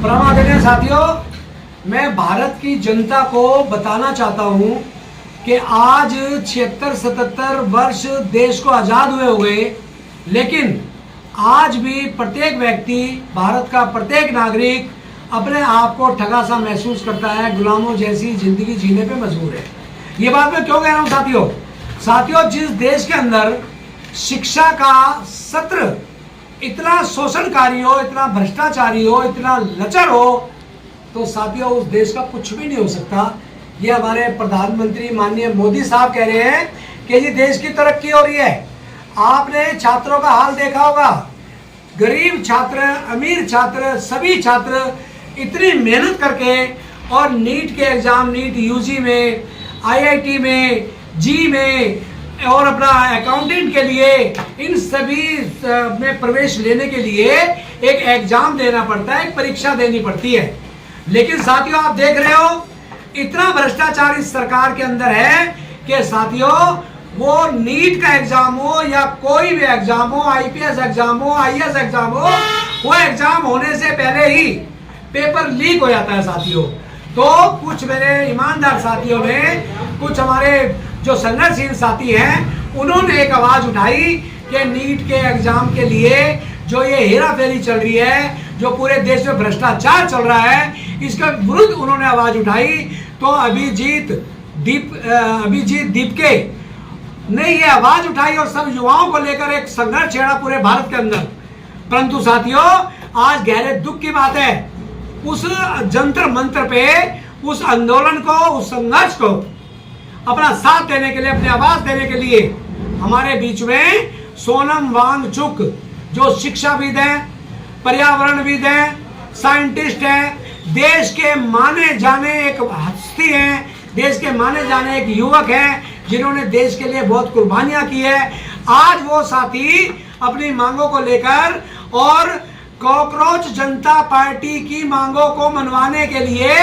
प्रमादनीय साथियों, मैं भारत की जनता को बताना चाहता हूं कि आज 76-77 वर्ष देश को आज़ाद हुए, लेकिन आज भी प्रत्येक व्यक्ति, भारत का प्रत्येक नागरिक अपने आप को ठगा सा महसूस करता है, गुलामों जैसी जिंदगी जीने पे मजबूर है। ये बात मैं क्यों कह रहा हूं साथियों, जिस देश के अंदर शिक्षा का सत्र इतना शोषणकारी हो, इतना भ्रष्टाचारी हो, इतना लचर हो, तो साथियों उस देश का कुछ भी नहीं हो सकता। ये हमारे प्रधानमंत्री माननीय मोदी साहब कह रहे हैं कि जी देश की तरक्की हो रही है। आपने छात्रों का हाल देखा होगा, गरीब छात्र, अमीर छात्र, सभी छात्र इतनी मेहनत करके और नीट के एग्जाम, नीट यूजी में, आईआईटी में, जी में और अपना अकाउंटेंट के लिए, इन सभी में प्रवेश लेने के लिए एक एग्जाम देना पड़ता है, एक परीक्षा देनी पड़ती है। लेकिन साथियों आप देख रहे हो इतना भ्रष्टाचार इस सरकार के अंदर है कि साथियों वो नीट का एग्जाम हो या कोई भी एग्जाम हो, आईपीएस एग्जाम हो, आईएएस एग्जाम हो, वो एग्जाम होने से पहले ही पेपर लीक हो जाता है साथियों। तो कुछ मेरे ईमानदार साथियों ने, कुछ हमारे जो संघर्षशील साथी हैं, उन्होंने एक आवाज उठाई कि नीट के एग्जाम के लिए जो ये हेरा फेरी चल रही है, जो पूरे देश में भ्रष्टाचार चल रहा है, इसके विरुद्ध उन्होंने आवाज उठाई। तो अभिजीत दीपके ने ये आवाज उठाई और सब युवाओं को लेकर एक संघर्ष छेड़ा पूरे भारत के अंदर। परंतु साथियों आज गहरे दुख की बात है, उस जंतर मंत्र पे, उस आंदोलन को, उस संघर्ष को अपना साथ देने के लिए, अपनी आवाज देने के लिए हमारे बीच में सोनम वांगचुक जो शिक्षाविद हैं, पर्यावरणविद हैं, साइंटिस्ट हैं, देश के माने जाने एक हस्ती हैं, देश के माने जाने एक युवक हैं, जिन्होंने देश के लिए बहुत कुर्बानियां की है। आज वो साथी अपनी मांगों को लेकर और कॉकरोच जनता पार्टी की मांगों को मनवाने के लिए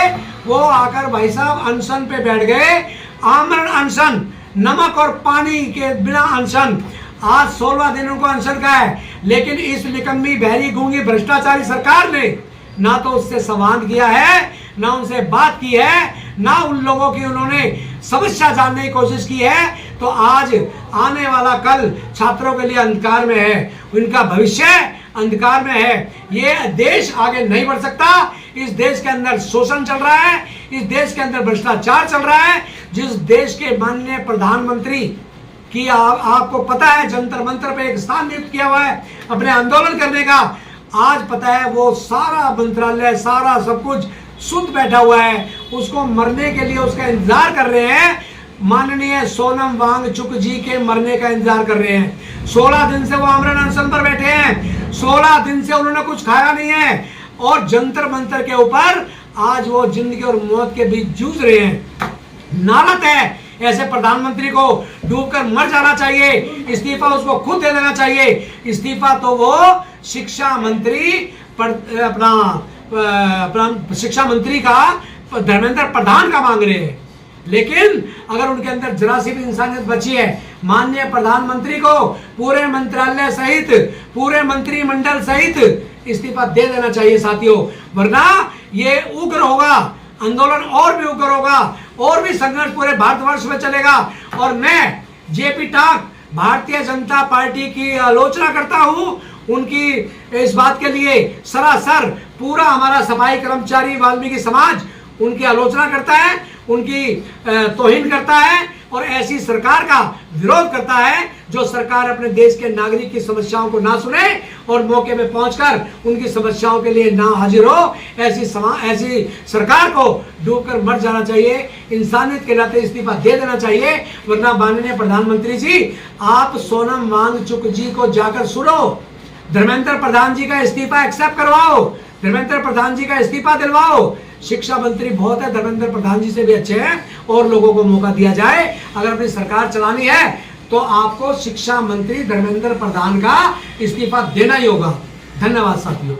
वो आकर भाई साहब अनशन पे बैठ गए। आमरण अनशन, नमक और पानी के बिना अनशन। आज 16 दिन उनको अनशन का है, लेकिन इस निकम्मी, बहरी, गूंगी, भ्रष्टाचारी सरकार ने ना तो उससे संवाद किया है, ना उनसे बात की है, ना उन लोगों की उन्होंने समस्या जानने की कोशिश की है। तो आज आने वाला कल छात्रों के लिए अंधकार में है, उनका भविष्य अंधकार में है। ये देश आगे नहीं बढ़ सकता। इस देश के अंदर शोषण चल रहा है, इस देश के अंदर भ्रष्टाचार चल रहा है। जिस देश के माननीय प्रधानमंत्री की आपको पता है जंतर मंतर पे एक स्थान नियुक्त किया हुआ है अपने आंदोलन करने का, आज पता है वो सारा मंत्रालय, सारा सब कुछ सुध बैठा हुआ है, उसको मरने के लिए उसका इंतजार कर रहे हैं। माननीय सोनम वांगचुक जी के मरने का इंतजार कर रहे हैं। 16 दिन से वो आमरण अनशन पर बैठे हैं, 16 दिन से उन्होंने कुछ खाया नहीं है और जंतर मंतर के ऊपर आज वो जिंदगी और मौत के बीच जूझ रहे हैं। नालत है ऐसे प्रधानमंत्री को, डूबकर मर जाना चाहिए, इस्तीफा उसको खुद दे देना चाहिए। इस्तीफा तो वो शिक्षा मंत्री अपना शिक्षा मंत्री का, धर्मेंद्र प्रधान का मांग रहे हैं। लेकिन अगर उनके अंदर जरा सी भी इंसानियत बची है, माननीय प्रधानमंत्री को पूरे मंत्रालय सहित, पूरे मंत्रिमंडल सहित इस्तीफा दे देना चाहिए साथियों, वरना ये उग्र होगा, आंदोलन और भी उग्र होगा, और भी संघर्ष पूरे भारतवर्ष में चलेगा। और मैं जेपी टाक भारतीय जनता पार्टी की आलोचना करता हूं, उनकी इस बात के लिए सरासर पूरा हमारा सफाई कर्मचारी वाल्मीकि समाज उनकी आलोचना करता है, उनकी तौहीन करता है और ऐसी सरकार का विरोध करता है जो सरकार अपने देश के नागरिक की समस्याओं को ना सुने और मौके पे पहुंचकर उनकी समस्याओं के लिए ना हाजिर हो। ऐसी सरकार को डूबकर मर जाना चाहिए, इंसानियत के नाते इस्तीफा दे देना चाहिए। वरना माननीय प्रधानमंत्री जी, आप सोनम वांगचुक जी को जाकर सुनो, धर्मेंद्र प्रधान जी का इस्तीफा एक्सेप्ट करवाओ, धर्मेंद्र प्रधान जी का इस्तीफा दिलवाओ। शिक्षा मंत्री बहुत है, धर्मेंद्र प्रधान जी से भी अच्छे हैं, और लोगों को मौका दिया जाए। अगर अपनी सरकार चलानी है तो आपको शिक्षा मंत्री धर्मेंद्र प्रधान का इस्तीफा देना ही होगा। धन्यवाद साथियों।